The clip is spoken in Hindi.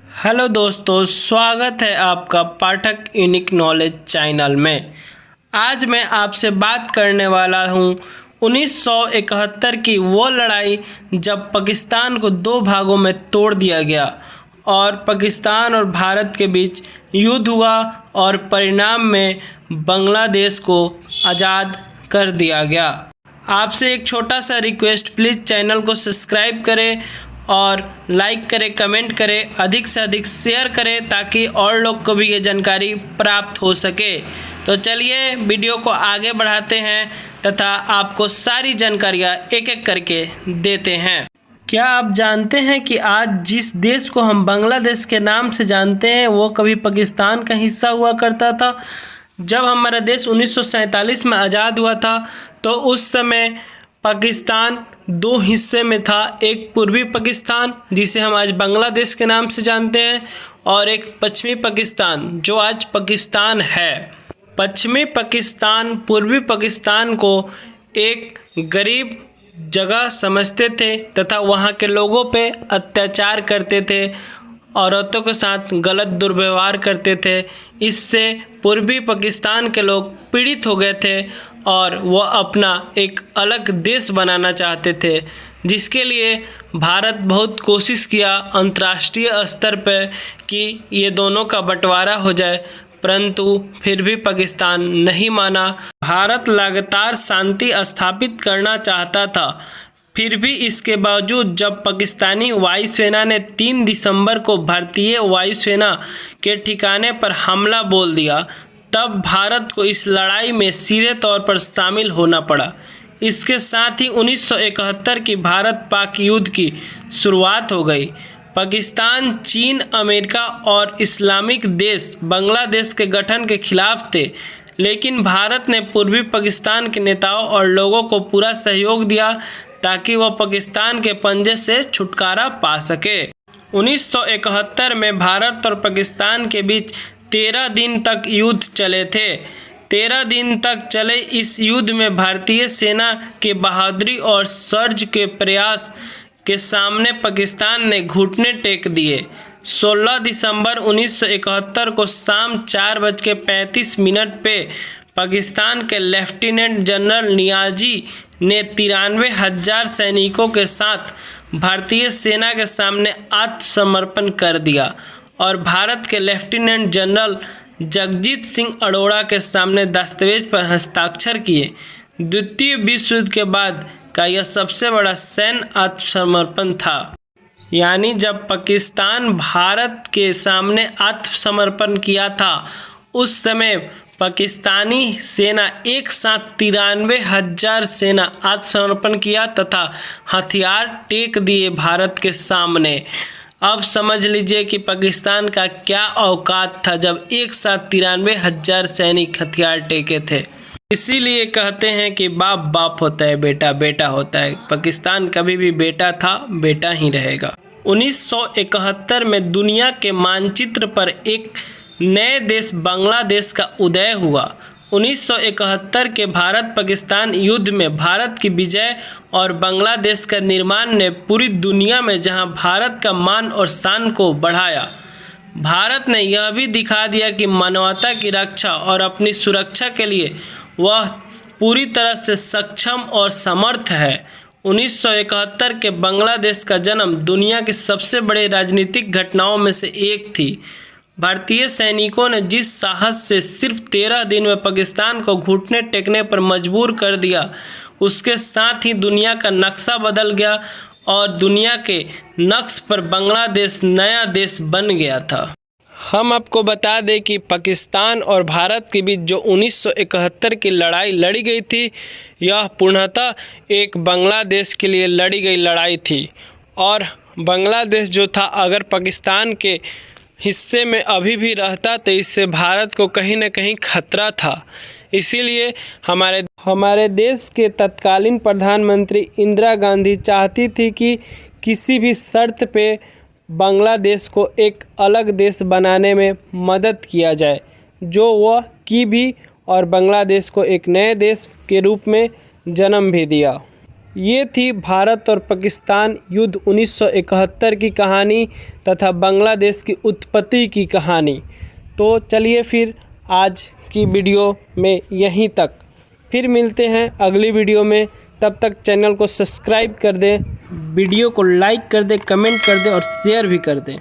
हेलो दोस्तों, स्वागत है आपका पाठक यूनिक नॉलेज चैनल में। आज मैं आपसे बात करने वाला हूँ 1971 की वो लड़ाई जब पाकिस्तान को दो भागों में तोड़ दिया गया और पाकिस्तान और भारत के बीच युद्ध हुआ और परिणाम में बांग्लादेश को आज़ाद कर दिया गया। आपसे एक छोटा सा रिक्वेस्ट, प्लीज़ चैनल को सब्सक्राइब करें और लाइक करें, कमेंट करें, अधिक से अधिक शेयर करें ताकि और लोग को भी ये जानकारी प्राप्त हो सके। तो चलिए वीडियो को आगे बढ़ाते हैं तथा आपको सारी जानकारियाँ एक एक करके देते हैं। क्या आप जानते हैं कि आज जिस देश को हम बांग्लादेश के नाम से जानते हैं वो कभी पाकिस्तान का हिस्सा हुआ करता था। जब हमारा देश 1947 में आज़ाद हुआ था तो उस समय पाकिस्तान दो हिस्से में था, एक पूर्वी पाकिस्तान जिसे हम आज बांग्लादेश के नाम से जानते हैं और एक पश्चिमी पाकिस्तान जो आज पाकिस्तान है। पश्चिमी पाकिस्तान पूर्वी पाकिस्तान को एक गरीब जगह समझते थे तथा वहाँ के लोगों पे अत्याचार करते थे, औरतों के साथ गलत दुर्व्यवहार करते थे। इससे पूर्वी पाकिस्तान के लोग पीड़ित हो गए थे और वह अपना एक अलग देश बनाना चाहते थे, जिसके लिए भारत बहुत कोशिश किया अंतर्राष्ट्रीय स्तर पर कि ये दोनों का बंटवारा हो जाए, परंतु फिर भी पाकिस्तान नहीं माना। भारत लगातार शांति स्थापित करना चाहता था, फिर भी इसके बावजूद जब पाकिस्तानी वायुसेना ने 3 दिसंबर को भारतीय वायुसेना के ठिकाने पर हमला बोल दिया, तब भारत को इस लड़ाई में सीधे तौर पर शामिल होना पड़ा। इसके साथ ही 1971 की भारत पाक युद्ध की शुरुआत हो गई। पाकिस्तान, चीन, अमेरिका और इस्लामिक देश बांग्लादेश के गठन के खिलाफ थे, लेकिन भारत ने पूर्वी पाकिस्तान के नेताओं और लोगों को पूरा सहयोग दिया ताकि वह पाकिस्तान के पंजे से छुटकारा पा सके। 1971 में भारत और पाकिस्तान के बीच 13 दिन तक युद्ध चले थे। 13 दिन तक चले इस युद्ध में भारतीय सेना के बहादुरी और शौर्य के प्रयास के सामने पाकिस्तान ने घुटने टेक दिए। 16 दिसंबर 1971 को शाम 4:35 पे पाकिस्तान के लेफ्टिनेंट जनरल नियाजी ने 93,000 सैनिकों के साथ भारतीय सेना के सामने आत्मसमर्पण कर दिया और भारत के लेफ्टिनेंट जनरल जगजीत सिंह अरोड़ा के सामने दस्तावेज पर हस्ताक्षर किए। द्वितीय विश्व युद्ध के बाद का यह सबसे बड़ा सैन्य आत्मसमर्पण था। यानी जब पाकिस्तान भारत के सामने आत्मसमर्पण किया था उस समय पाकिस्तानी सेना एक साथ 93,000 सेना आत्मसमर्पण किया तथा हथियार टेक दिए भारत के सामने। अब समझ लीजिए कि पाकिस्तान का क्या औकात था जब एक साथ 93,000 सैनिक हथियार टेके थे। इसीलिए कहते हैं कि बाप बाप होता है, बेटा बेटा होता है। पाकिस्तान कभी भी बेटा था, बेटा ही रहेगा। 1971 में दुनिया के मानचित्र पर एक नए देश बांग्लादेश का उदय हुआ। 1971 के भारत पाकिस्तान युद्ध में भारत की विजय और बांग्लादेश का निर्माण ने पूरी दुनिया में जहां भारत का मान और शान को बढ़ाया, भारत ने यह भी दिखा दिया कि मानवता की रक्षा और अपनी सुरक्षा के लिए वह पूरी तरह से सक्षम और समर्थ है। 1971 के बांग्लादेश का जन्म दुनिया की सबसे बड़े राजनीतिक घटनाओं में से एक थी। भारतीय सैनिकों ने जिस साहस से सिर्फ 13 दिन में पाकिस्तान को घुटने टेकने पर मजबूर कर दिया, उसके साथ ही दुनिया का नक्शा बदल गया और दुनिया के नक्श पर बांग्लादेश नया देश बन गया था। हम आपको बता दें कि पाकिस्तान और भारत के बीच जो 1971 की लड़ाई लड़ी गई थी, यह पूर्णतः एक बांग्लादेश के लिए लड़ी गई लड़ाई थी और बांग्लादेश जो था अगर पाकिस्तान के हिस्से में अभी भी रहता तो इससे भारत को कहीं न कहीं खतरा था। इसीलिए हमारे देश के तत्कालीन प्रधानमंत्री इंदिरा गांधी चाहती थी कि किसी भी शर्त पे बांग्लादेश को एक अलग देश बनाने में मदद किया जाए, जो वह की भी और बांग्लादेश को एक नए देश के रूप में जन्म भी दिया। ये थी भारत और पाकिस्तान युद्ध 1971 की कहानी तथा बांग्लादेश की उत्पत्ति की कहानी। तो चलिए फिर आज की वीडियो में यहीं तक, फिर मिलते हैं अगली वीडियो में। तब तक चैनल को सब्सक्राइब कर दें, वीडियो को लाइक कर दें, कमेंट कर दें और शेयर भी कर दें।